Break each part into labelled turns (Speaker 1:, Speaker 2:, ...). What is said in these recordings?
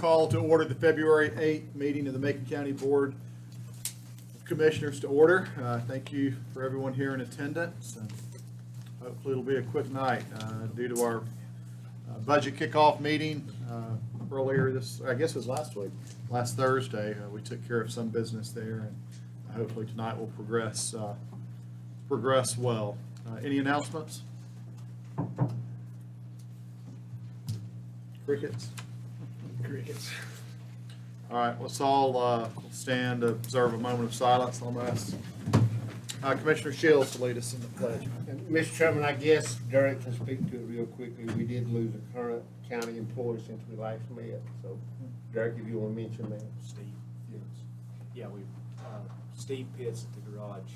Speaker 1: call to order the February 8th meeting of the Macon County Board of Commissioners to order. Thank you for everyone here in attendance. Hopefully it'll be a quick night due to our budget kickoff meeting earlier this, I guess it was last Thursday. We took care of some business there, and hopefully tonight will progress well. Any announcements? Crickets? Crickets. All right, let's all stand to observe a moment of silence. I'll ask Commissioner Shields to lead us in the pledge.
Speaker 2: Mr. Chairman, I guess Derek can speak to it real quickly. We did lose a current county employee since we last met. So, Derek, if you want to mention that.
Speaker 3: Steve. Yes. Yeah, Steve Pitts at the garage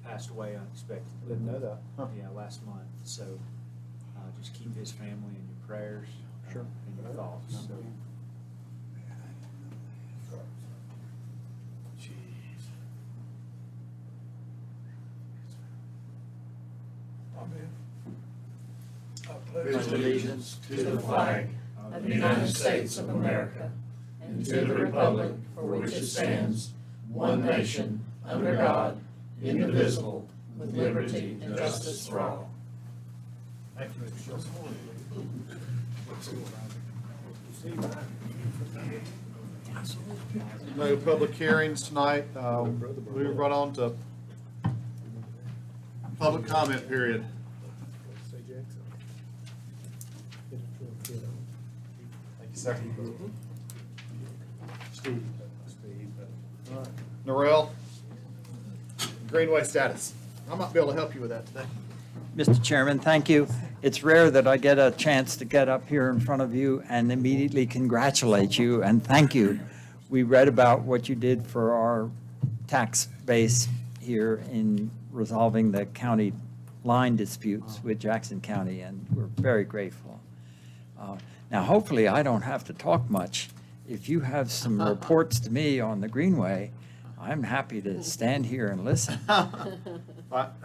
Speaker 3: passed away unexpectedly.
Speaker 1: Didn't know that. Huh.
Speaker 3: Yeah, last month. So just keep his family in your prayers.
Speaker 1: Sure.
Speaker 3: And your thoughts. So.
Speaker 4: Pledge allegiance to the flag of the United States of America and to the republic for which it stands, one nation, under God, indivisible, with liberty and justice for all.
Speaker 1: Thank you, Mr. Shields. No public hearings tonight. We were brought on to public comment period. Thank you, sir. Steve. All right. Norrell, Greenway status. I might be able to help you with that today.
Speaker 5: Mr. Chairman, thank you. It's rare that I get a chance to get up here in front of you and immediately congratulate you and thank you. We read about what you did for our tax base here in resolving the county line disputes with Jackson County, and we're very grateful. Now, hopefully, I don't have to talk much. If you have some reports to me on the Greenway, I'm happy to stand here and listen.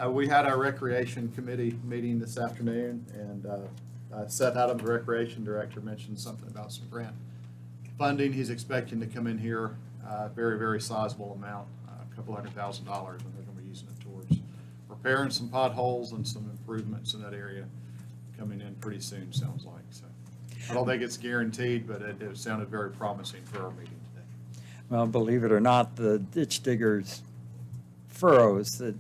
Speaker 1: We had our Recreation Committee meeting this afternoon, and Seth Adams, the Recreation Director, mentioned something about some grant funding. He's expecting to come in here, very, very sizable amount, a couple $100,000, and they're going to be using it towards repairing some potholes and some improvements in that area coming in pretty soon, sounds like. So I don't think it's guaranteed, but it sounded very promising for our meeting today.
Speaker 5: Well, believe it or not, the ditch diggers' furrows that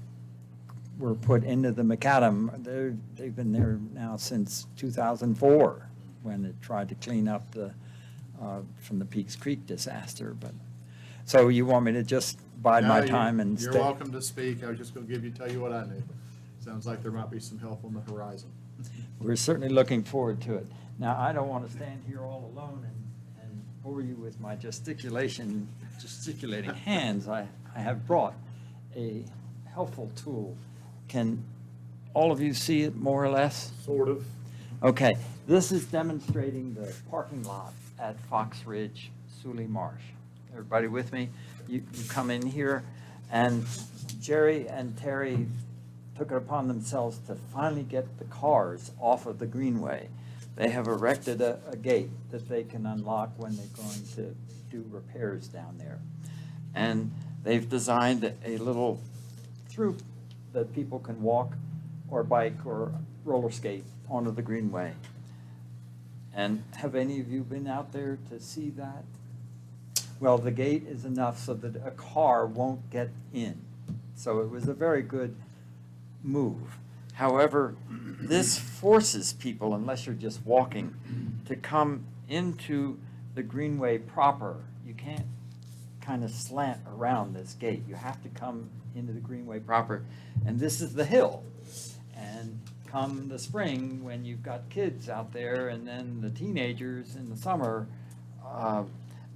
Speaker 5: were put into the macadam, they've been there now since 2004, when it tried to clean up from the Peaks Creek disaster. But so you want me to just bide my time and stay?
Speaker 1: You're welcome to speak. I was just going to tell you what I knew. Sounds like there might be some help on the horizon.
Speaker 5: We're certainly looking forward to it. Now, I don't want to stand here all alone and bore you with my gesticulating hands. I have brought a helpful tool. Can all of you see it more or less?
Speaker 1: Sort of.
Speaker 5: Okay, this is demonstrating the parking lot at Fox Ridge, Suley Marsh. Everybody with me? You come in here, and Jerry and Terry took it upon themselves to finally get the cars off of the Greenway. They have erected a gate that they can unlock when they're going to do repairs down there. And they've designed a little through that people can walk or bike or roller skate onto the Greenway. And have any of you been out there to see that? Well, the gate is enough so that a car won't get in. So it was a very good move. However, this forces people, unless you're just walking, to come into the Greenway proper. You can't kind of slant around this gate. You have to come into the Greenway proper. And this is the hill. And come the spring, when you've got kids out there, and then the teenagers in the summer,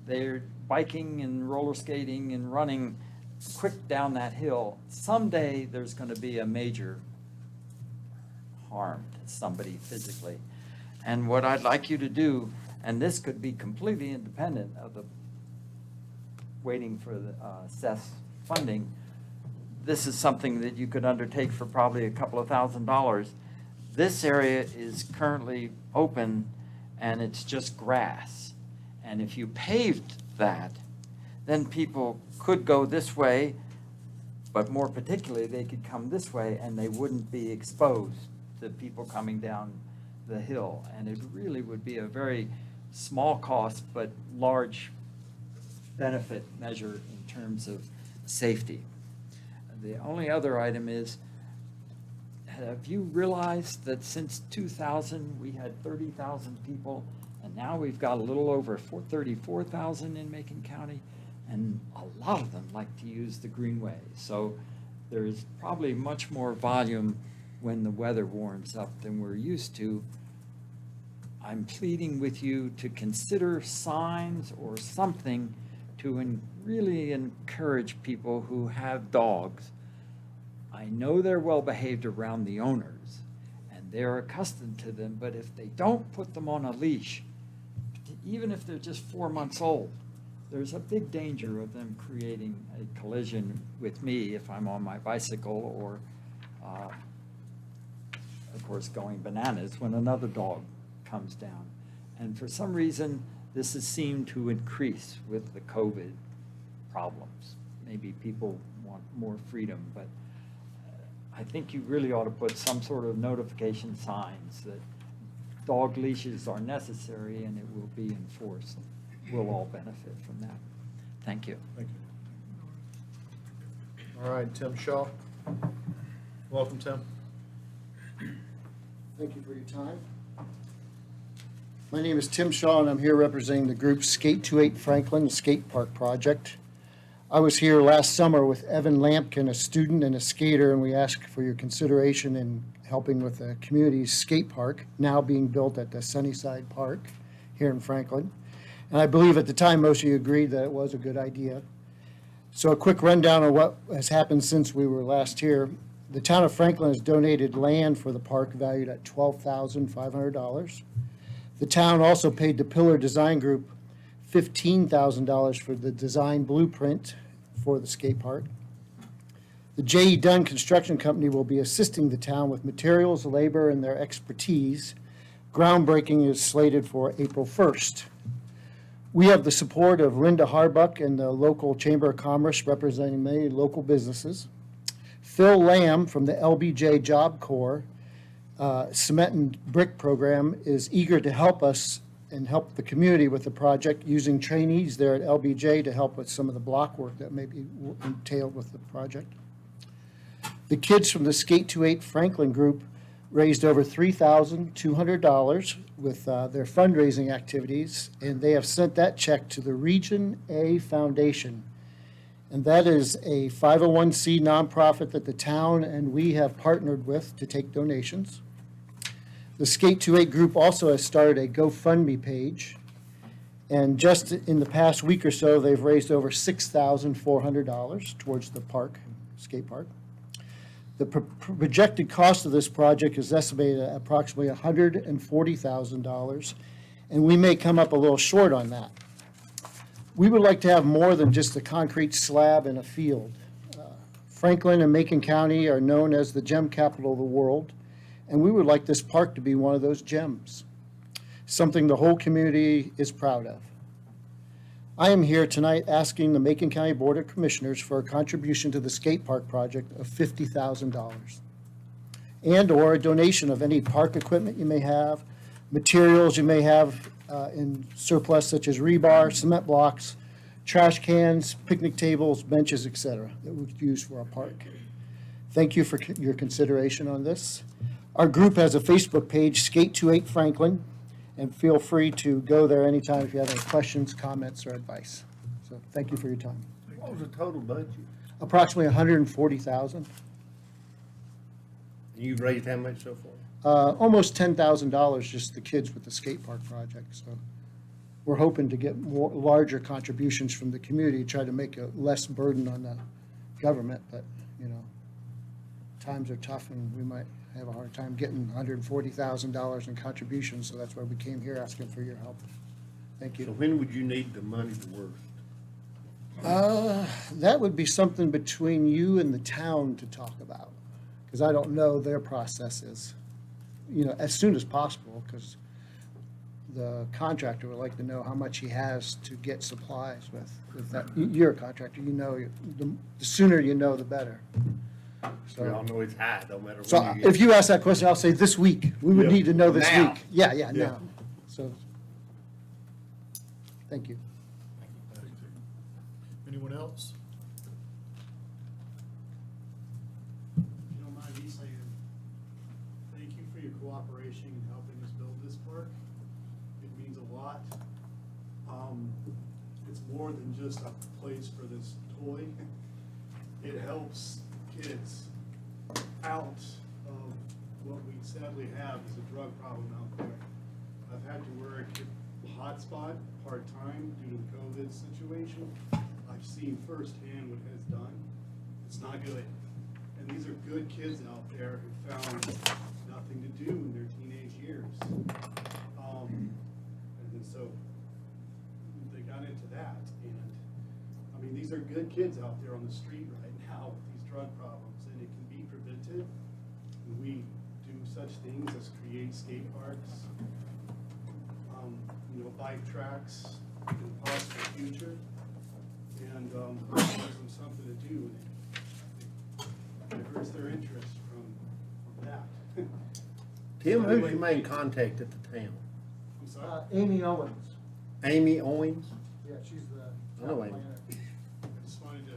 Speaker 5: they're biking and roller skating and running quick down that hill. Someday there's going to be a major harm to somebody physically. And what I'd like you to do, and this could be completely independent of the waiting for the Seth's funding, this is something that you could undertake for probably a couple of $1,000s. This area is currently open and it's just grass. And if you paved that, then people could go this way, but more particularly, they could come this way and they wouldn't be exposed to people coming down the hill. And it really would be a very small cost, but large benefit measure in terms of safety. The only other item is, have you realized that since 2000, we had 30,000 people, and now we've got a little over 34,000 in Macon County, and a lot of them like to use the greenway. So there's probably much more volume when the weather warms up than we're used to. I'm pleading with you to consider signs or something to really encourage people who have dogs. I know they're well behaved around the owners and they're accustomed to them, but if they don't put them on a leash, even if they're just 4 months old, there's a big danger of them creating a collision with me if I'm on my bicycle or, of course, going bananas when another dog comes down. And for some reason, this has seemed to increase with the COVID problems. Maybe people want more freedom, but I think you really ought to put some sort of notification signs that dog leashes are necessary and it will be enforced. We'll all benefit from that. Thank you.
Speaker 1: Thank you. All right, Tim Shaw. Welcome, Tim.
Speaker 6: Thank you for your time. My name is Tim Shaw, and I'm here representing the group Skate 28 Franklin, the skate park project. I was here last summer with Evan Lampkin, a student and a skater, and we asked for your consideration in helping with the community's skate park, now being built at the Sunnyside Park here in Franklin. And I believe at the time most of you agreed that it was a good idea. So a quick rundown of what has happened since we were last here. The town of Franklin has donated land for the park valued at $12,500. The town also paid the Pillar Design Group $15,000 for the design blueprint for the skate park. The J.E. Dunn Construction Company will be assisting the town with materials, labor, and their expertise. Groundbreaking is slated for April 1st. We have the support of Linda Harbuck and the local Chamber of Commerce representing many local businesses. Phil Lamb from the LBJ Job Corps Cement and Brick Program is eager to help us and help the community with the project, using trainees there at LBJ to help with some of the block work that may be entailed with the project. The kids from the Skate 28 Franklin group raised over $3,200 with their fundraising activities, and they have sent that check to the Region A Foundation. And that is a 501c nonprofit that the town and we have partnered with to take donations. The Skate 28 group also has started a GoFundMe page, and just in the past week or so, they've raised over $6,400 towards the park, skate park. The projected cost of this project is estimated at approximately $140,000, and we may come up a little short on that. We would like to have more than just a concrete slab in a field. Franklin and Macon County are known as the gem capital of the world, and we would like this park to be one of those gems, something the whole community is proud of. I am here tonight asking the Macon County Board of Commissioners for a contribution to the skate park project of $50,000, and or a donation of any park equipment you may have, materials you may have in surplus such as rebar, cement blocks, trash cans, picnic tables, benches, etc. that we could use for our park. Thank you for your consideration on this. Our group has a Facebook page, Skate 28 Franklin, and feel free to go there anytime if you have any questions, comments, or advice. So thank you for your time.
Speaker 2: What was the total budget?
Speaker 6: Approximately $140,000.
Speaker 2: You've raised how much so far?
Speaker 6: Almost $10,000 just the kids with the skate park project. So we're hoping to get more larger contributions from the community, try to make a less burden on the government. But you know, times are tough, and we might have a hard time getting $140,000 in contributions. So that's why we came here asking for your help. Thank
Speaker 2: So
Speaker 6: you.
Speaker 2: when would you need the money the worst?
Speaker 6: That would be something between you and the town to talk about, because I don't know their processes. You know, as soon as possible, because the contractor would like to know how much he has to get supplies with that. You're a contractor, you know, the sooner you know, the better.
Speaker 2: We all
Speaker 6: So,
Speaker 2: know it's high, no matter
Speaker 6: so
Speaker 2: when you get.
Speaker 6: if you ask that question, I'll say this week. We would
Speaker 2: Yeah.
Speaker 6: need to know this
Speaker 2: Now.
Speaker 6: week. Yeah,
Speaker 2: Yeah.
Speaker 6: now. So, thank you.
Speaker 1: Anyone else?
Speaker 7: If you don't mind me saying, thank you for your cooperation in helping us build this park. It means a lot. It's more than just a place for this toy. It helps kids out of what we sadly have is a drug problem out there. I've had to work at hotspot part-time due to the COVID situation. I've seen firsthand what it has done. It's not good. And these are good kids out there who found nothing to do in their teenage years. And then so they got into that. And I mean, these are good kids out there on the street right now with these drug problems, and it can be prevented. And we do such things as create skate parks, bike tracks in the possible future. And gives them something to do, and it diverts their interest from that.
Speaker 2: Tim,
Speaker 7: So
Speaker 2: who's
Speaker 7: anyway,
Speaker 2: your main contact at the town?
Speaker 7: I'm sorry.
Speaker 6: Amy Owens.
Speaker 2: Amy Owens?
Speaker 6: Yeah, she's the.
Speaker 2: I know Amy.
Speaker 7: I just wanted to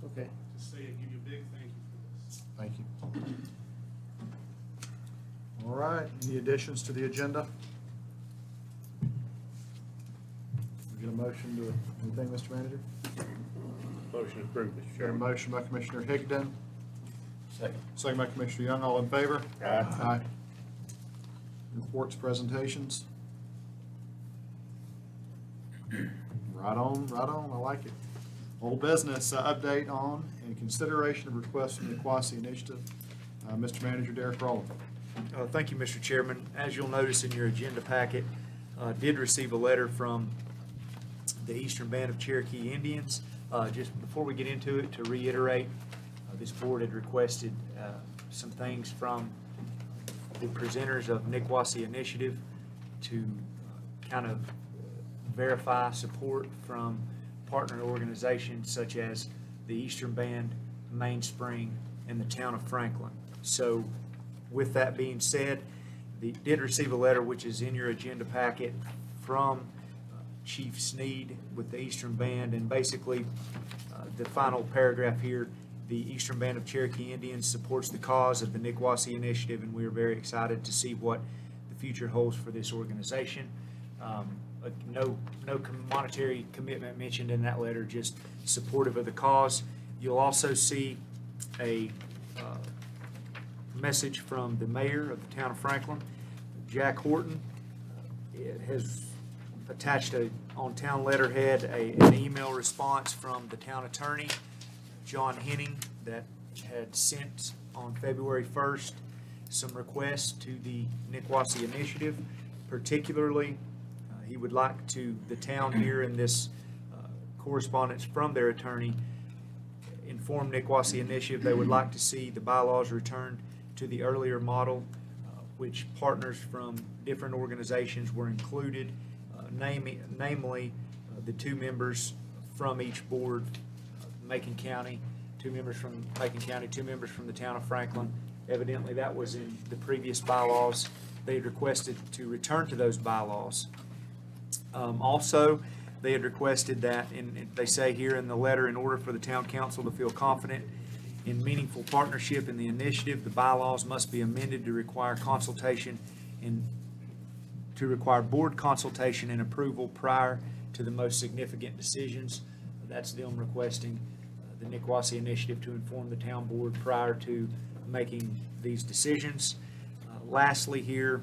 Speaker 2: Okay.
Speaker 7: say and give you a big thank you for this.
Speaker 1: Thank you. All right, any additions to the agenda? We get a motion to, anything, Mr. Manager?
Speaker 2: Motion approved, Mr.
Speaker 1: Got a
Speaker 2: Chairman.
Speaker 1: motion by Commissioner Higdon,
Speaker 2: Second.
Speaker 1: second by Commissioner Young, all in favor?
Speaker 2: Aye.
Speaker 1: Reports, presentations? Right on, I like it. Old business, update on and consideration of request from the Niquosi Initiative. Mr. Manager, Derek Rowland.
Speaker 3: Thank you, Mr. Chairman. As you'll notice in your agenda packet, did receive a letter from the Eastern Band of Cherokee Indians. Just before we get into it, to reiterate, this board had requested some things from the presenters of Niquosi Initiative to kind of verify support from partner organizations such as the Eastern Band, Mainspring, and the town of Franklin. So with that being said, did receive a letter which is in your agenda packet from Chief Sneed with the Eastern Band, and basically the final paragraph here, the Eastern Band of Cherokee Indians supports the cause of the Niquosi Initiative, and we are very excited to see what the future holds for this organization. No monetary commitment mentioned in that letter, just supportive of the cause. You'll also see a message from the mayor of the town of Franklin, Jack Horton. It has attached on town letterhead an email response from the town attorney, John Henning, that had sent on February 1st some requests to the Niquosi Initiative. Particularly, he would like the town here in this correspondence from their attorney, inform Niquosi Initiative they would like to see the bylaws returned to the earlier model, which partners from different organizations were included, namely the 2 members from each board, Macon County, 2 members from Macon County, 2 members from the town of Franklin. Evidently, that was in the previous bylaws. They had requested to return to those bylaws. Also, they had requested that, and they say here in the letter, in order for the town council to feel confident in meaningful partnership in the initiative, the bylaws must be amended to require consultation and to require board consultation and approval prior to the most significant decisions. That's them requesting the Niquosi Initiative to inform the town board prior to making these decisions. Lastly here,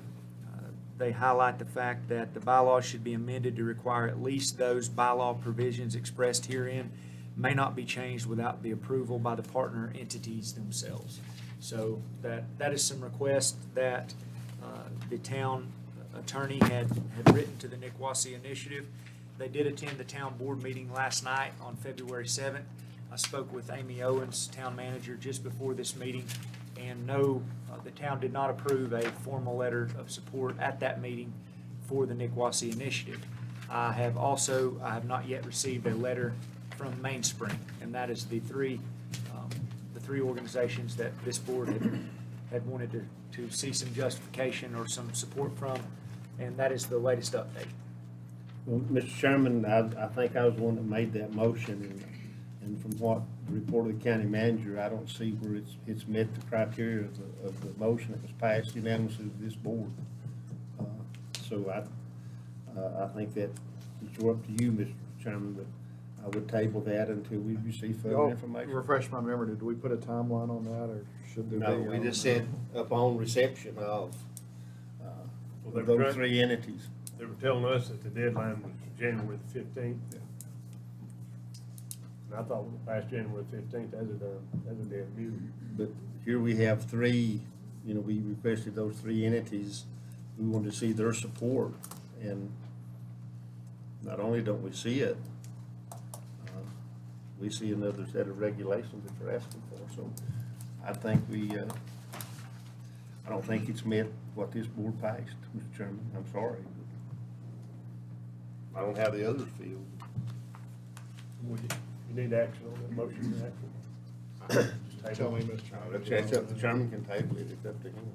Speaker 3: they highlight the fact that the bylaws should be amended to require at least those bylaw provisions expressed herein may not be changed without the approval by the partner entities themselves. So that is some requests that the town attorney had written to the Niquosi Initiative. They did attend the town board meeting last night on February 7th. I spoke with Amy Owens, town manager, just before this meeting, and no, the town did not approve a formal letter of support at that meeting for the Nicoasi initiative. I have not yet received a letter from Mainspring, and that is the three organizations that this board had wanted to see some justification or some support from, and that is the latest update.
Speaker 2: Well, Mr. Chairman, I think I was the one that made that motion, and from what the report of the county manager, I don't see where it's met the criteria of the motion that was passed unanimously with this board. So I think that it's up to you, Mr. Chairman, but I would table that until we receive further information.
Speaker 1: Refresh my memory, did we put a timeline on that, or should there be?
Speaker 2: No, we just said upon reception of
Speaker 8: Well, they were
Speaker 2: those three entities.
Speaker 8: They were telling us that the deadline was January the 15th.
Speaker 1: Yeah.
Speaker 8: And I thought last January the 15th, that's a damn mute.
Speaker 2: But here we have three, we requested those three entities. We wanted to see their support, and not only don't we see it, we see another set of regulations that they're asking for. So I think I don't think it's met what this board passed, Mr. Chairman. I'm sorry. I don't have the others feel.
Speaker 8: You need action on that motion or action? Just
Speaker 1: Tell
Speaker 8: table
Speaker 1: me,
Speaker 8: it.
Speaker 1: Mr. Chairman.
Speaker 2: It's up, the chairman can table it, it's up to him.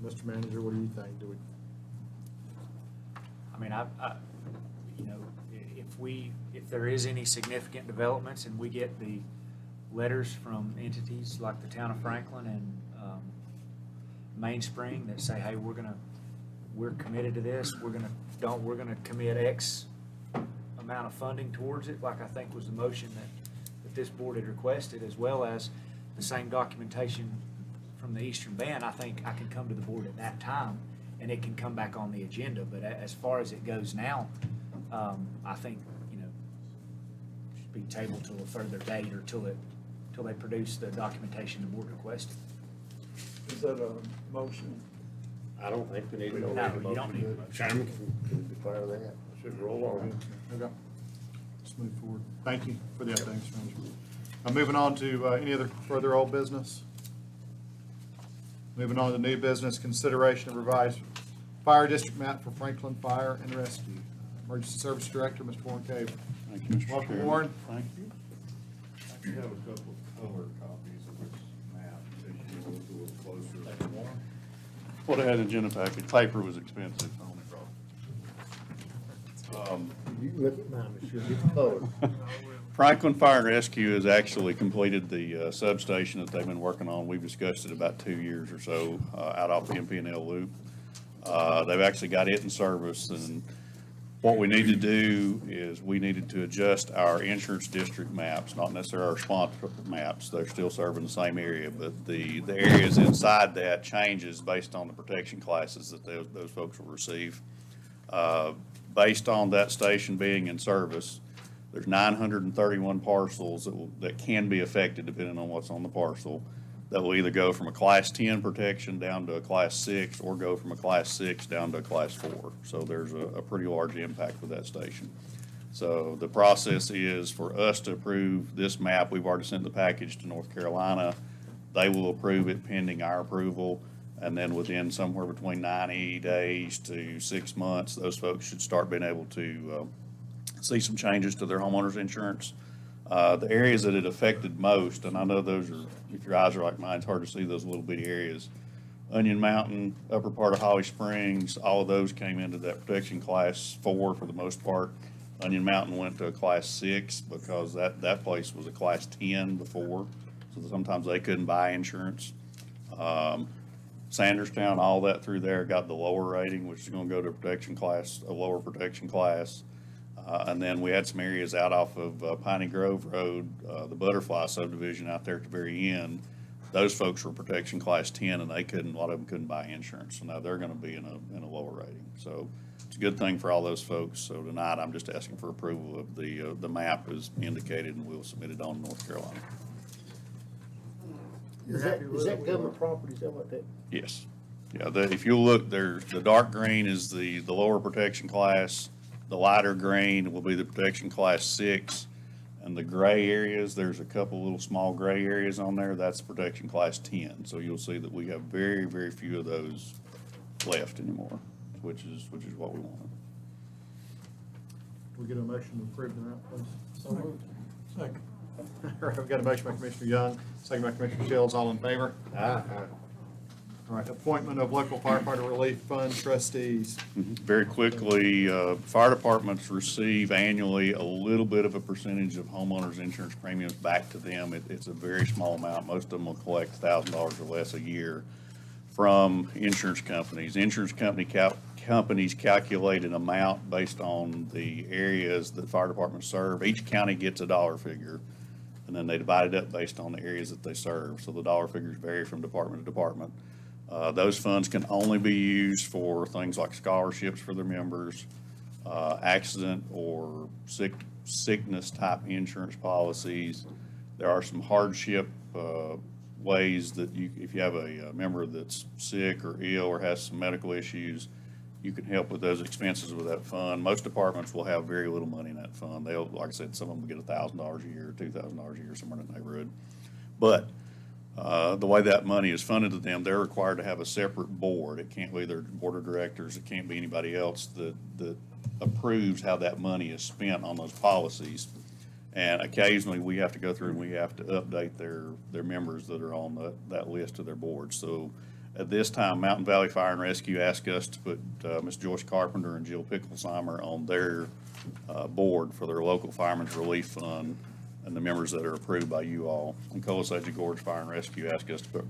Speaker 1: Mr. Manager, what do you think? Do we?
Speaker 3: I mean, if there is any significant developments and we get the letters from entities like the town of Franklin and Mainspring that say, hey, we're committed to this, we're gonna commit X amount of funding towards it, like I think was the motion that this board had requested, as well as the same documentation from the Eastern Band, I think I can come to the board at that time and it can come back on the agenda. But as far as it goes now, I think, should be tabled till a further date or till they produce the documentation the board requested.
Speaker 9: Is that a motion?
Speaker 2: I don't think we need to.
Speaker 3: No, you don't need a motion.
Speaker 2: Chairman can declare that.
Speaker 8: Should roll on.
Speaker 1: Okay. Let's move forward. Thank you for the update, Mr. Manager. Moving on to any other further old business? Moving on to new business, consideration of revised fire district map for Franklin Fire and Rescue. Emergency Service Director, Mr. Warren Cave.
Speaker 10: Thank you, Mr.
Speaker 1: Welcome,
Speaker 10: Chairman.
Speaker 1: Warren.
Speaker 10: Thank you. I have a couple of color copies of this map, as you can look a little closer. What I had in the agenda package, paper was expensive, I only brought.
Speaker 2: You can look at mine, Mr. It's colored.
Speaker 10: Franklin Fire and Rescue has actually completed the substation that they've been working on. We've discussed it about 2 years or so out off the MP&L loop. They've actually got it in service, and what we need to do is we needed to adjust our insurance district maps, not necessarily our sponsor maps. They're still serving the same area, but the areas inside that changes based on the protection classes that those folks will receive. Based on that station being in service, there's 931 parcels that can be affected depending on what's on the parcel, that will either go from a Class 10 protection down to a Class 6 or go from a Class 6 down to a Class 4. So there's a pretty large impact with that station. So the process is for us to approve this map. We've already sent the package to North Carolina. They will approve it pending our approval. And then within somewhere between 90 days to 6 months, those folks should start being able to see some changes to their homeowners insurance. The areas that it affected most, and I know those are, if your eyes are like mine, it's hard to see those little bitty areas. Onion Mountain, upper part of Holly Springs, all of those came into that protection class 4 for the most part. Onion Mountain went to a Class 6 because that place was a Class 10 before, so sometimes they couldn't buy insurance. Sanderstown, all that through there got the lower rating, which is going to go to protection class, a lower protection class. And then we had some areas out off of Piney Grove Road, the Butterfly subdivision out there at the very end. Those folks were protection class 10, and a lot of them couldn't buy insurance. So now they're going to be in a lower rating. So it's a good thing for all those folks. So tonight I'm just asking for approval of the map as indicated, and we'll submit it on North Carolina.
Speaker 2: Is that government property, is that what that?
Speaker 10: Yes. Yeah, if you look there, the dark green is the lower protection class. The lighter green will be the protection class 6. And the gray areas, there's a couple little small gray areas on there. That's protection class 10. So you'll see that we have very, very few of those left anymore. which is what we want.
Speaker 1: We get a motion to approve the amount, please?
Speaker 9: So moved. Second.
Speaker 1: All right, we've got a motion by Commissioner Young, second by Commissioner Shields, all in favor?
Speaker 2: Aye.
Speaker 1: All right, appointment of local firefighter relief fund trustees.
Speaker 10: Very quickly, fire departments receive annually a little bit of a percentage of homeowners' insurance premiums back to them. It's a very small amount. Most of them will collect $1,000 or less a year from insurance companies. Insurance companies calculate an amount based on the areas that fire departments serve. Each county gets a dollar figure, and then they divide it up based on the areas that they serve. So the dollar figures vary from department to department. Those funds can only be used for things like scholarships for their members, accident or sickness type insurance policies. There are some hardship ways that if you have a member that's sick or ill or has some medical issues, you can help with those expenses with that fund. Most departments will have very little money in that fund. They'll, like I said, some of them will get $1,000 a year, $2,000 a year, somewhere in that neighborhood. But the way that money is funded to them, they're required to have a separate board. It can't be their board of directors. It can't be anybody else that approves how that money is spent on those policies. And occasionally, we have to go through and we have to update their members that are on that list of their board. So at this time, Mountain Valley Fire and Rescue asked us to put Ms. Joyce Carpenter and Jill Picklesheimer on their board for their local Fireman's Relief Fund and the members that are approved by you all. And Colasage Gorge Fire and Rescue asked us to put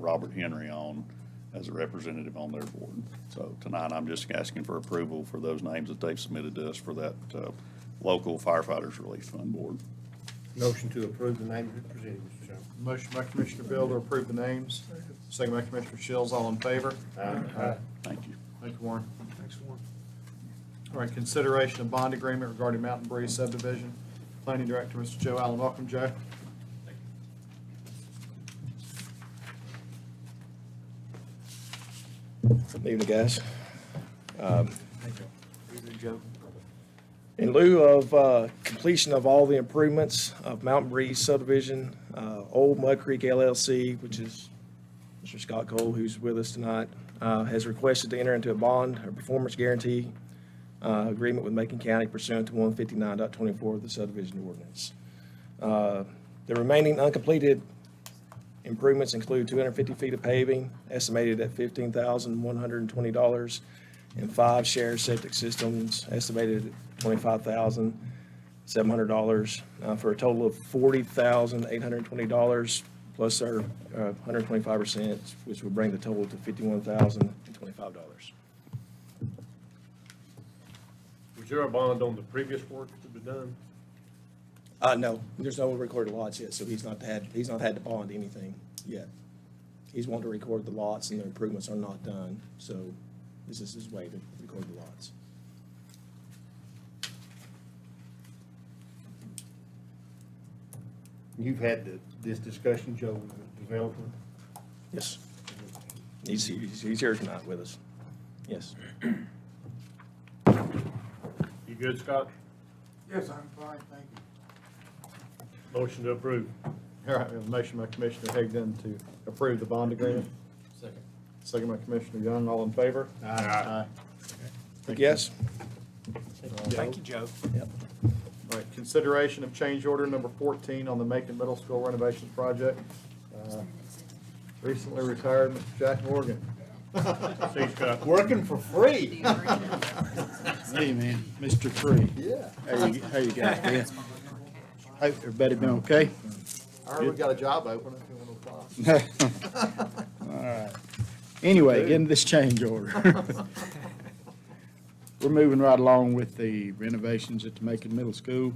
Speaker 10: Robert Henry on as a representative on their board. So tonight, I'm just asking for approval for those names that they've submitted to us for that local Firefighters Relief Fund board.
Speaker 2: Motion to approve the names as presented, Mr. Chairman.
Speaker 1: Motion by Commissioner Bill to approve the names, second by Commissioner Shields, all in favor?
Speaker 2: Aye.
Speaker 10: Thank you.
Speaker 1: Thank you, Warren.
Speaker 3: Thanks, Warren.
Speaker 1: All right, consideration of bond agreement regarding Mountain Breeze subdivision. Planning Director, Mr. Joe Allen. Welcome, Joe.
Speaker 11: Good evening, guys.
Speaker 3: Evening, Joe.
Speaker 11: In lieu of completion of all the improvements of Mountain Breeze subdivision, Old Mud Creek LLC, which is Mr. Scott Cole, who's with us tonight, has requested to enter into a bond or performance guarantee agreement with Macon County pursuant to 159.24 of the subdivision ordinance. The remaining uncompleted improvements include 250 feet of paving, estimated at $15,120, and 5 shared septic systems, estimated at $25,700, for a total of $40,820, plus our 125%, which would bring the total to $51,025.
Speaker 8: Was there a bond on the previous work that was done?
Speaker 11: No, there's no recorded lots yet, so he's not had to bond anything yet. He's wanting to record the lots and the improvements are not done, so this is his way to record the lots.
Speaker 2: You've had this discussion, Joe, with the developer?
Speaker 11: Yes. He's here tonight with us. Yes.
Speaker 8: You good, Scott?
Speaker 9: Yes, I'm fine, thank you.
Speaker 8: Motion to approve.
Speaker 1: All right, we have a motion by Commissioner Higdon to approve the bond agreement.
Speaker 9: Second.
Speaker 1: Second by Commissioner Young, all in favor?
Speaker 8: Aye.
Speaker 1: Thank you.
Speaker 11: Yes.
Speaker 3: Thank you, Joe.
Speaker 11: Yep.
Speaker 1: All right, consideration of change order number 14 on the Macon Middle School renovations project. Recently retired Mr. Jack Morgan.
Speaker 8: See, Scott.
Speaker 2: Working for free.
Speaker 12: Hey, man, Mr. Free.
Speaker 1: Yeah.
Speaker 12: How you guys been? Hope everybody been okay?
Speaker 1: I heard we got a job open if you want to apply.
Speaker 12: All right. Anyway, getting this change order. We're moving right along with the renovations at the Macon Middle School.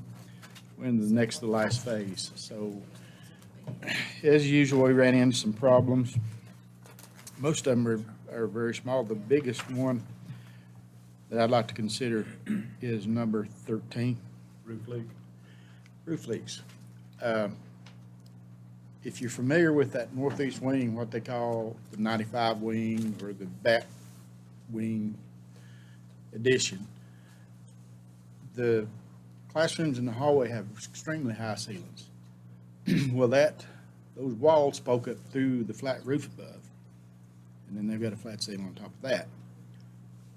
Speaker 12: We're in the next to the last phase. So as usual, we ran into some problems. Most of them are very small. The biggest one that I'd like to consider is number 13.
Speaker 8: Roof leak.
Speaker 12: Roof leaks. If you're familiar with that northeast wing, what they call the 95 wing or the back wing addition, the classrooms in the hallway have extremely high ceilings. Well, those walls poke up through the flat roof above, and then they've got a flat ceiling on top of that.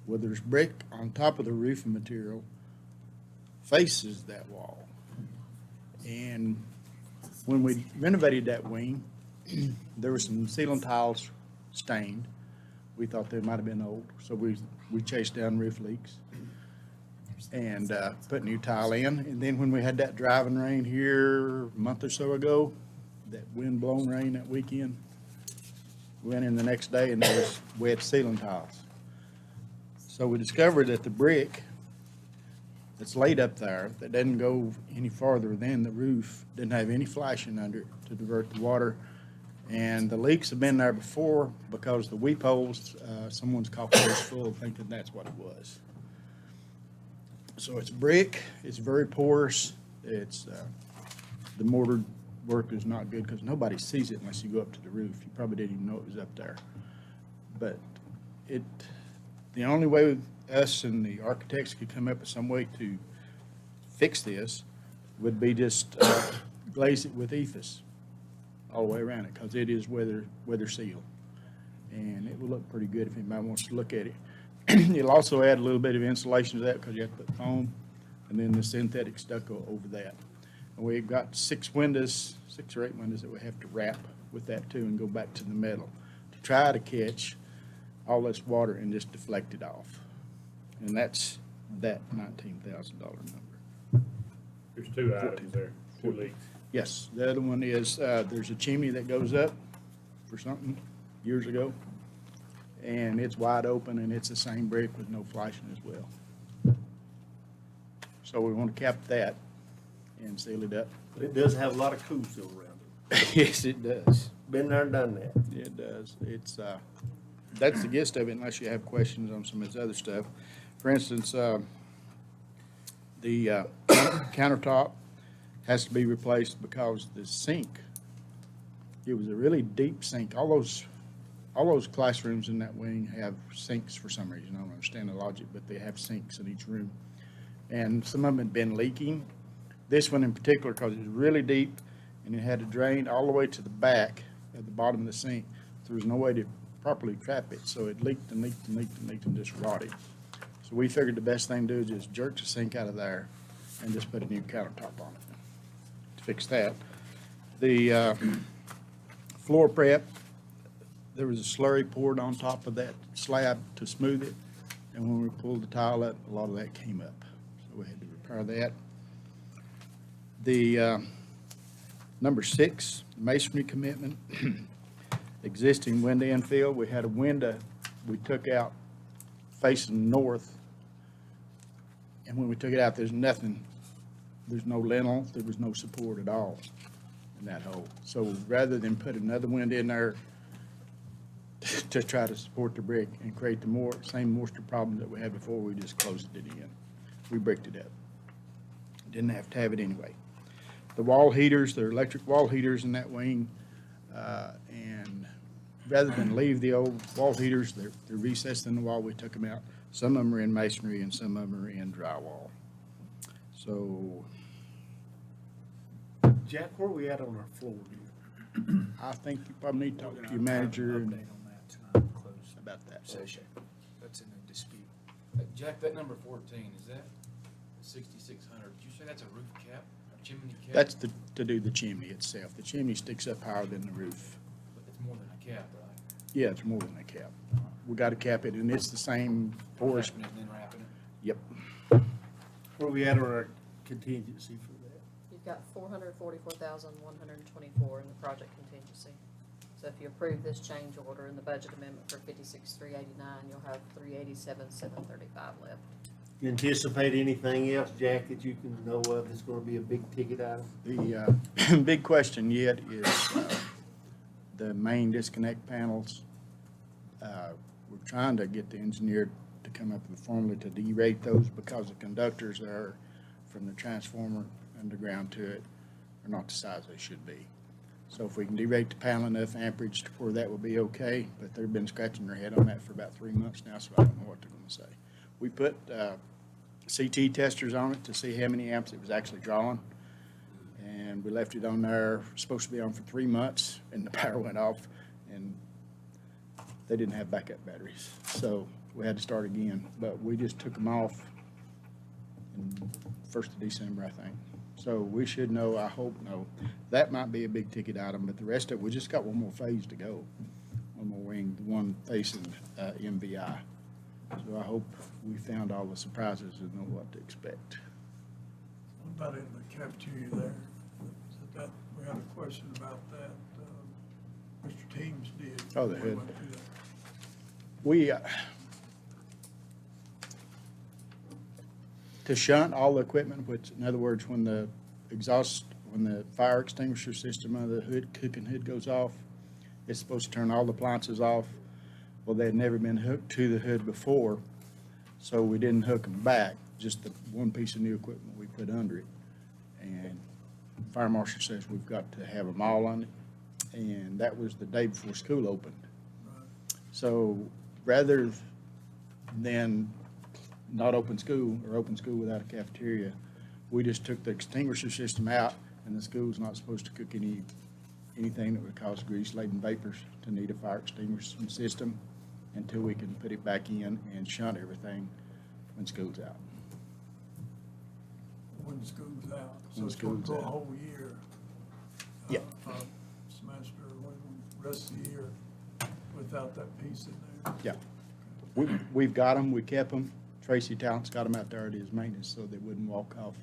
Speaker 12: Well, there's brick on top of the roofing material faces that wall. And when we renovated that wing, there were some ceiling tiles stained. We thought they might have been old, so we chased down roof leaks and put new tile in. And then when we had that driving rain here a month or so ago, that wind-blown rain that weekend, we went in the next day and there was wet ceiling tiles. So we discovered that the brick that's laid up there, that doesn't go any farther than the roof, didn't have any flashing under it to divert the water. And the leaks have been there before because the weep holes, someone's coffee was full, thinking that's what it was. So it's brick, it's very porous, it's, the mortar work is not good because nobody sees it unless you go up to the roof. You probably didn't even know it was up there. But the only way us and the architects could come up with some way to fix this would be just glaze it with ephes all the way around it, because it is weather sealed. And it will look pretty good if anybody wants to look at it. It'll also add a little bit of insulation to that because you have to put foam and then the synthetic stucco over that. And we've got 6 or 8 windows that we have to wrap with that too and go back to the metal to try to catch all this water and just deflect it off. And that's that $19,000 number.
Speaker 8: There's 2 items there, 2 leaks.
Speaker 12: Yes, the other one is, there's a chimney that goes up for something years ago, and it's wide open, and it's the same brick with no flashing as well. So we want to cap that and seal it up.
Speaker 2: But it does have a lot of cool still around it.
Speaker 12: Yes, it does.
Speaker 2: Been there and done that.
Speaker 12: It does. It's, that's the gist of it, unless you have questions on some of this other stuff. For instance, the countertop has to be replaced because the sink, it was a really deep sink. All those classrooms in that wing have sinks for some reason. I don't understand the logic, but they have sinks in each room. And some of them had been leaking. This one in particular, because it was really deep, and it had to drain all the way to the back at the bottom of the sink. There was no way to properly trap it, so it leaked and leaked and leaked and leaked and just rotted. So we figured the best thing to do is just jerk the sink out of there and just put a new countertop on it to fix that. The floor prep, there was a slurry poured on top of that slab to smooth it, and when we pulled the tile up, a lot of that came up. So we had to repair that. The number 6, masonry commitment, existing window infill. We had a window we took out facing north, and when we took it out, there's nothing. There's no lintel, there was no support at all in that hole. So rather than put another window in there to try to support the brick and create the same moisture problem that we had before, we just closed it in. We bricked it up. Didn't have to have it anyway. The wall heaters, they're electric wall heaters in that wing, and rather than leave the old wall heaters, they're recessed in the wall. We took them out. Some of them are in masonry and some of them are in drywall. So
Speaker 2: Jack, where are we at on our floor here?
Speaker 12: I think you probably need to talk to your manager
Speaker 3: Update
Speaker 12: and
Speaker 3: on that tonight, closed
Speaker 12: about that.
Speaker 3: session. That's in a dispute.
Speaker 13: Jack, that number 14, is that 6,600? Did you say that's a roof cap, a chimney cap?
Speaker 12: That's to do the chimney itself. The chimney sticks up higher than the roof.
Speaker 13: But it's more than a cap, right?
Speaker 12: Yeah, it's more than a cap. We got to cap it, and it's the same porous.
Speaker 13: Capping it and then wrapping it?
Speaker 12: Yep.
Speaker 2: Where are we at on our contingency for that?
Speaker 4: You've got 444,124 in the project contingency. So if you approve this change order and the budget amendment for 56,389, you'll have 387,735 left.
Speaker 2: You anticipate anything else, Jack, that you can know of that's gonna be a big ticket item?
Speaker 12: The big question yet is the main disconnect panels. We're trying to get the engineer to come up with a formula to derate those because the conductors are from the transformer underground to it are not the size they should be. So if we can derate the panel enough amperage to where that will be okay, but they've been scratching their head on that for about 3 months now, so I don't know what they're gonna say. We put CT testers on it to see how many amps it was actually drawing. And we left it on there, supposed to be on for 3 months, and the power went off, and they didn't have backup batteries. So we had to start again, but we just took them off in 1st of December, I think. So we should know, I hope, no. That might be a big ticket item, but the rest of it, we just got one more phase to go. One more wing, the one facing MVI. So I hope we found all the surprises and know what to expect.
Speaker 9: What about in the cafeteria there? We had a question about that. Mr. Teams did.
Speaker 12: Oh, the hood.
Speaker 9: We went through that.
Speaker 12: We, to shunt all the equipment, which, in other words, when the fire extinguisher system of the hood, cooking hood goes off, it's supposed to turn all the appliances off. Well, they had never been hooked to the hood before, so we didn't hook them back, just the one piece of new equipment we put under it. And fire marshal says we've got to have them all on it, and that was the day before school opened. So rather than not open school or open school without a cafeteria, we just took the extinguisher system out, and the school's not supposed to cook anything that would cause grease-laden vapors to need a fire extinguisher system until we can put it back in and shunt everything when school's out.
Speaker 9: When school's out.
Speaker 12: When
Speaker 9: So it's going
Speaker 12: school's
Speaker 9: to go a
Speaker 12: out.
Speaker 9: whole year.
Speaker 12: Yeah.
Speaker 9: Semester, rest of the year without that piece in there.
Speaker 12: Yeah. We've got them, we kept them. Tracy Talent's got them out there at his maintenance so they wouldn't walk off.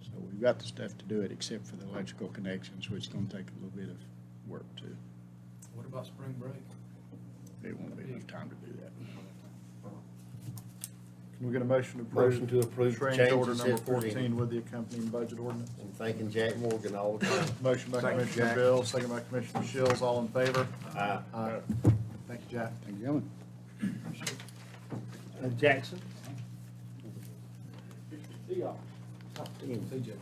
Speaker 12: So we've got the stuff to do it except for the electrical connections, which is gonna take a little bit of work too.
Speaker 13: What about spring break?
Speaker 12: It won't be enough time to do that.
Speaker 1: Can we get a motion to approve?
Speaker 2: Motion to approve
Speaker 1: Change
Speaker 2: changes
Speaker 1: order number
Speaker 2: as presented.
Speaker 1: 14 with the accompanying budget ordinance.
Speaker 2: And thanking Jack Morgan all the time.
Speaker 1: Motion by
Speaker 3: Thank you,
Speaker 1: Commissioner
Speaker 3: Jack.
Speaker 1: Bill, second by Commissioner Shields, all in favor?
Speaker 2: Aye.
Speaker 1: Aye. Thank you, Jack.
Speaker 12: Thank you, gentlemen.
Speaker 2: Jackson?
Speaker 13: CJ.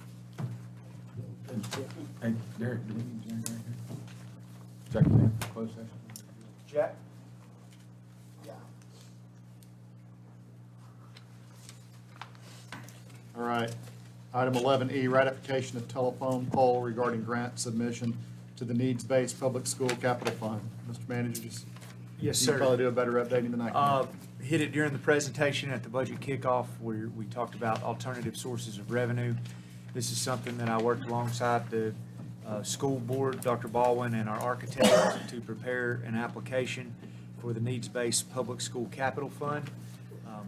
Speaker 13: Hey, Derek, do we need Jack right here? Check the closed session.
Speaker 3: Jack?
Speaker 1: All right. Item 11E, ratification of telephone poll regarding grant submission to the needs-based public school capital fund. Mr. Manager, just.
Speaker 3: Yes,
Speaker 1: You
Speaker 3: sir.
Speaker 1: can probably do a better updating than I can.
Speaker 3: Hit it during the presentation at the budget kickoff where we talked about alternative sources of revenue. This is something that I worked alongside the school board, Dr. Baldwin, and our architect to prepare an application for the needs-based public school capital fund.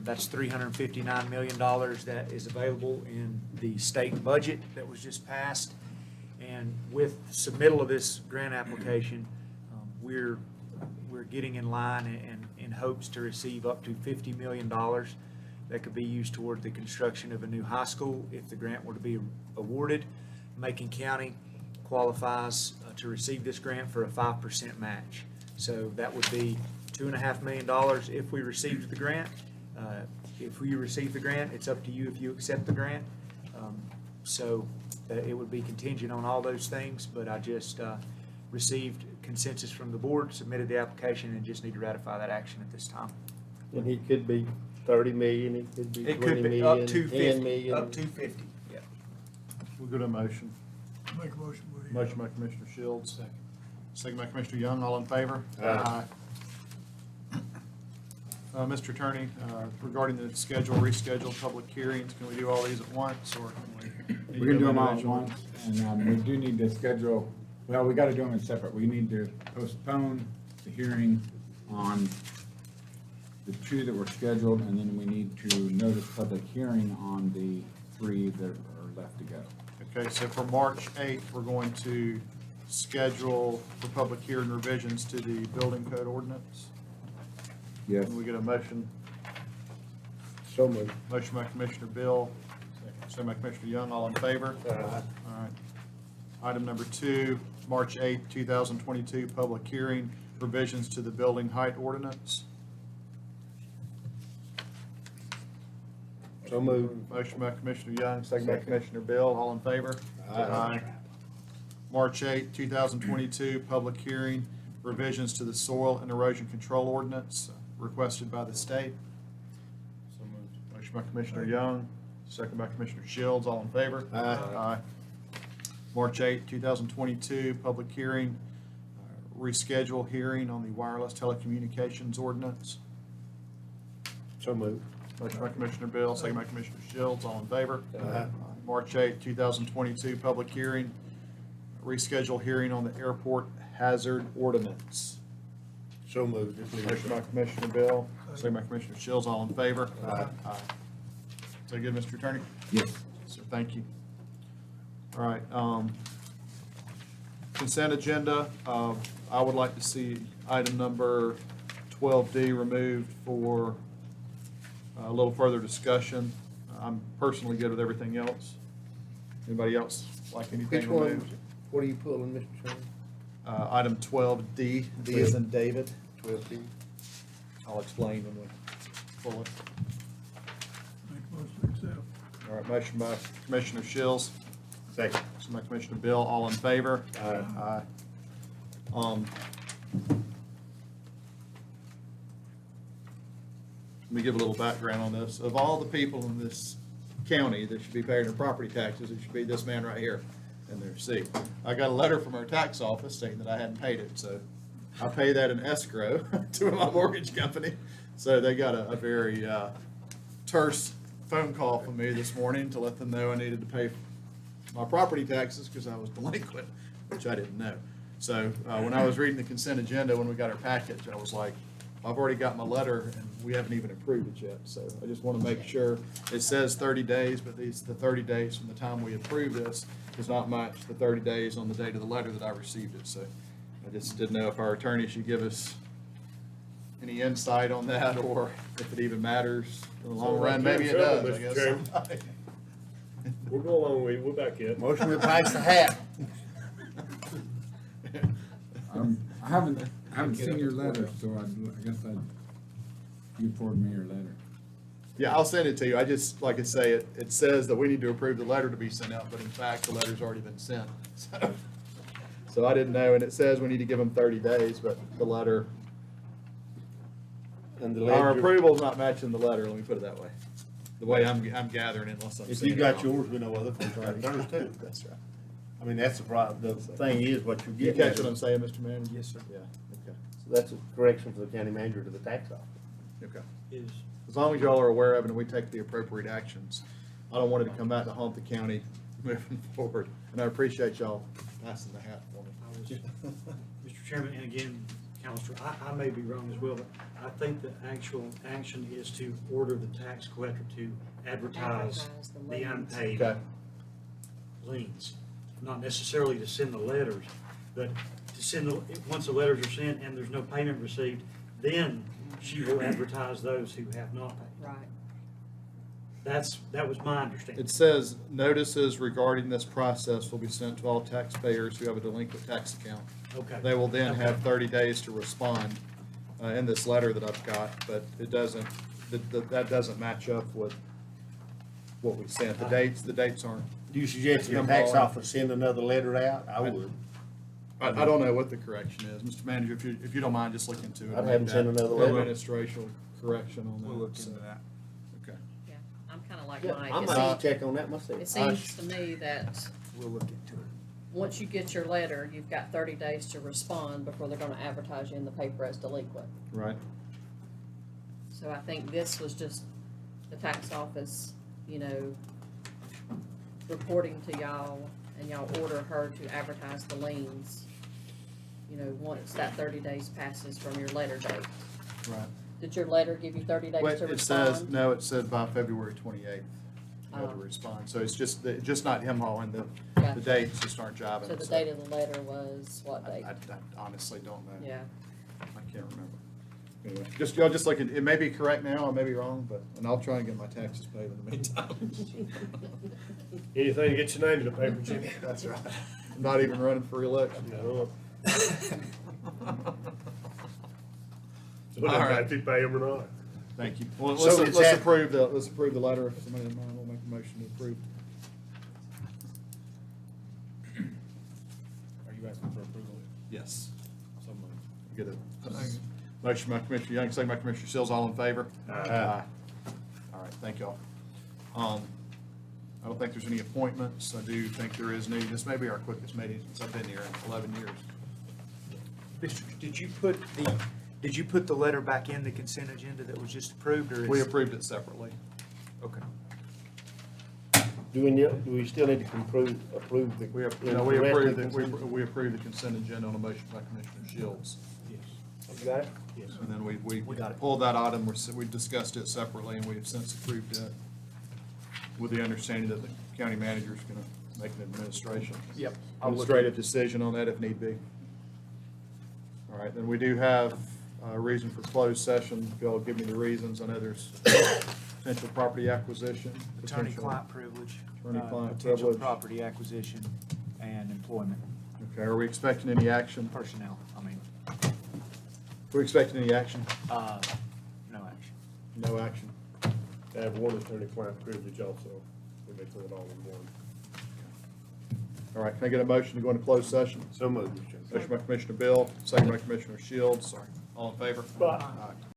Speaker 3: That's $359 million that is available in the state budget that was just passed. And with submittal of this grant application, we're getting in line and in hopes to receive up to $50 million that could be used toward the construction of a new high school if the grant were to be awarded. Macon County qualifies to receive this grant for a 5% match. So that would be $2.5 million if we received the grant. If we receive the grant, it's up to you if you accept the grant. So it would be contingent on all those things, but I just received consensus from the board, submitted the application, and just need to ratify that action at this time.
Speaker 2: And he could be 30 million, it could be
Speaker 3: It
Speaker 2: 20
Speaker 3: could be
Speaker 2: million,
Speaker 3: up to
Speaker 2: 10
Speaker 3: 50,
Speaker 2: million.
Speaker 3: up to 50, yeah.
Speaker 1: We'll go to a motion.
Speaker 9: Make a motion, we.
Speaker 1: Motion by Commissioner Shields. Second by Commissioner Young, all in favor?
Speaker 2: Aye.
Speaker 1: Mr. Attorney, regarding the reschedule public hearings, can we do all these at once, or can we?
Speaker 14: We're gonna do them all at
Speaker 1: individually?
Speaker 14: once, and we do need to schedule, well, we gotta do them in separate. We need to postpone the hearing on the two that were scheduled, and then we need to notice public hearing on the three that are left to go.
Speaker 1: Okay, so for March 8th, we're going to schedule the public hearing revisions to the building code ordinance.
Speaker 14: Yes.
Speaker 1: Can we get a motion?
Speaker 2: So moved.
Speaker 1: Motion by Commissioner Bill, second by Commissioner Young, all in favor?
Speaker 2: Aye.
Speaker 1: All right. Item number 2, March 8th, 2022, public hearing, revisions to the building height ordinance.
Speaker 2: So moved.
Speaker 1: Motion by Commissioner Young, second by Commissioner Bill, all in favor?
Speaker 2: Aye.
Speaker 1: March 8th, 2022, public hearing, revisions to the soil and erosion control ordinance requested by the state.
Speaker 13: So moved.
Speaker 1: Motion by Commissioner Young, second by Commissioner Shields, all in favor?
Speaker 2: Aye.
Speaker 1: March 8th, 2022, public hearing, reschedule hearing on the wireless telecommunications ordinance.
Speaker 2: So moved.
Speaker 1: Motion by Commissioner Bill, second by Commissioner Shields, all in favor?
Speaker 2: Aye.
Speaker 1: March 8, 2022, public hearing, reschedule hearing on the airport hazard ordinance.
Speaker 2: So moved.
Speaker 1: Motion by Commissioner Bill, second by Commissioner Shields, all in favor?
Speaker 2: Aye.
Speaker 1: Is that good, Mr. Attorney?
Speaker 14: Yes.
Speaker 1: So thank you. All right, consent agenda, I would like to see item number 12D removed for a little further discussion. I'm personally good with everything else. Anybody else like anything
Speaker 2: Which one,
Speaker 1: removed?
Speaker 2: what are you pulling, Mr. Chairman?
Speaker 1: Item 12D, D is in David.
Speaker 2: 12D.
Speaker 1: I'll explain when we pull it.
Speaker 9: Make motion to accept.
Speaker 1: All right, motion by Commissioner Shields,
Speaker 2: Second.
Speaker 1: second by Commissioner Bill, all in favor?
Speaker 2: Aye.
Speaker 1: Aye. Let me give a little background on this. Of all the people in this county that should be paying their property taxes, it should be this man right here in their seat. I got a letter from our tax office stating that I hadn't paid it, so I pay that in escrow to my mortgage company. So they got a very terse phone call from me this morning to let them know I needed to pay my property taxes because I was delinquent, which I didn't know. So when I was reading the consent agenda, when we got our package, I was like, I've already got my letter and we haven't even approved it yet. So I just want to make sure, it says 30 days, but the 30 days from the time we approve this does not match the 30 days on the date of the letter that I received it. So I just didn't know if our attorney should give us any insight on that or if it even matters in the long run. Maybe it does, I
Speaker 8: Mr.
Speaker 1: guess.
Speaker 8: Chairman. We'll go along with you, we're back in.
Speaker 2: Motion to pass the hat.
Speaker 14: I haven't seen your letter, so I guess you forward me your letter.
Speaker 1: Yeah, I'll send it to you. I just, like I say, it says that we need to approve the letter to be sent out, but in fact, the letter's already been sent. So I didn't know, and it says we need to give them 30 days, but the letter,
Speaker 2: And the
Speaker 1: our
Speaker 2: ledger,
Speaker 1: approval's not matching the letter, let me put it that way. The way I'm gathering it, unless I'm
Speaker 2: if
Speaker 1: seeing
Speaker 2: you
Speaker 1: it
Speaker 2: got
Speaker 1: wrong.
Speaker 2: yours, we know other folks already done too.
Speaker 1: That's right.
Speaker 2: I mean, that's the problem, the thing is what you're
Speaker 1: You
Speaker 2: getting at.
Speaker 1: catch what I'm saying, Mr. Manager?
Speaker 3: Yes, sir.
Speaker 1: Yeah, okay,
Speaker 2: So that's a correction for the county manager to the tax office.
Speaker 1: okay.
Speaker 3: Is,
Speaker 1: As long as y'all are aware of it and we take the appropriate actions, I don't want it to come back to haunt the county moving forward. And I appreciate y'all passing the hat for me.
Speaker 15: Mr. Chairman, and again, Counselor, I may be wrong as well, but I think the actual action is to order the tax collector to advertise
Speaker 4: Advertise the
Speaker 15: the
Speaker 4: liens.
Speaker 15: unpaid
Speaker 1: Okay,
Speaker 15: liens. Not necessarily to send the letters, but to send the, once the letters are sent and there's no payment received, then she will advertise those who have not paid.
Speaker 4: Right.
Speaker 15: That was my understanding.
Speaker 1: it says notices regarding this process will be sent to all taxpayers who have a delinquent tax account.
Speaker 15: Okay.
Speaker 1: They will then
Speaker 15: Okay.
Speaker 1: have 30 days to respond in this letter that I've got, but it doesn't, that doesn't match up with what we sent. The dates aren't.
Speaker 2: Do you suggest the
Speaker 1: Come
Speaker 2: tax
Speaker 1: on.
Speaker 2: office send another letter out? I would.
Speaker 1: I don't know what the correction is. Mr. Manager, if you don't mind, just look into it.
Speaker 2: I'd have them send another letter.
Speaker 1: Administrative correction on that.
Speaker 3: we'll look
Speaker 1: so,
Speaker 3: into that.
Speaker 1: Okay.
Speaker 4: Yeah, I'm kind of like
Speaker 2: Yeah,
Speaker 4: Mike.
Speaker 2: I
Speaker 4: It
Speaker 2: might
Speaker 4: seems-
Speaker 2: check on that myself.
Speaker 4: It seems to me that
Speaker 3: We'll look into it.
Speaker 4: once you get your letter, you've got 30 days to respond before they're gonna advertise you in the paper as delinquent.
Speaker 1: Right.
Speaker 4: So I think this was just the tax office, reporting to y'all, and y'all order her to advertise the liens, once that 30 days passes from your letter date.
Speaker 1: Right.
Speaker 4: Did your letter give you 30 days
Speaker 1: Wait,
Speaker 4: to
Speaker 1: it
Speaker 4: respond?
Speaker 1: says, no, it said by February 28th, you have to
Speaker 4: Oh.
Speaker 1: respond. So it's just not him hauling, the
Speaker 4: Gotcha.
Speaker 1: dates just aren't jiving.
Speaker 4: So the date of the letter was what date?
Speaker 1: I honestly don't know.
Speaker 4: Yeah.
Speaker 1: I can't remember. Anyway, y'all just look at, it may be correct now, I may be wrong, and I'll try and get my taxes paid in the meantime.
Speaker 8: Anything to get your name in the paper, Jimmy.
Speaker 1: That's right. I'm not even running for reelection.
Speaker 8: So
Speaker 1: All right.
Speaker 8: if you pay them or not.
Speaker 1: Thank you. Well,
Speaker 2: So
Speaker 1: let's
Speaker 2: it's that-
Speaker 1: approve the letter. If somebody in mind will make a motion to approve.
Speaker 13: Are you asking for approval?
Speaker 1: Yes.
Speaker 13: So moved.
Speaker 1: Get a motion by Commissioner Young, second by Commissioner Sills, all in favor?
Speaker 2: Aye.
Speaker 1: All right, thank y'all. I don't think there's any appointments. I do think there is need. This may be our quickest meeting since I've been here in 11 years.
Speaker 3: Mr., did you put the Did you put the letter back in the consent agenda that was just approved, or?
Speaker 1: We
Speaker 3: is-
Speaker 1: approved it separately.
Speaker 3: Okay.
Speaker 2: Do we still need to approve the?
Speaker 1: We approved we approved the consent agenda on a motion by Commissioner Shields.
Speaker 2: Yes. You got it? Yes.
Speaker 1: And then we
Speaker 2: got it.
Speaker 1: pulled that item, we discussed it separately, and we have since approved it with the understanding that the county manager is gonna make an administration.
Speaker 3: Yep.
Speaker 1: Administrative decision on that if need be. All right, then we do have a reason for closed session. If y'all give me the reasons, I know there's potential property acquisition. potential-
Speaker 3: Attorney-client privilege.
Speaker 1: Attorney-client
Speaker 3: Potential
Speaker 1: privilege.
Speaker 3: property acquisition and employment,
Speaker 1: Okay, are we expecting any action?
Speaker 3: personnel, I mean,
Speaker 1: Are we expecting any action?
Speaker 3: no action.
Speaker 1: No action.
Speaker 8: I have one attorney-client privilege also, when they put it all in one.
Speaker 1: All right, can I get a motion to go into closed session?
Speaker 2: So moved, Mr. Chairman.
Speaker 1: Motion by Commissioner Bill, second by Commissioner Shields. All in favor?
Speaker 8: Aye.
Speaker 1: Aye.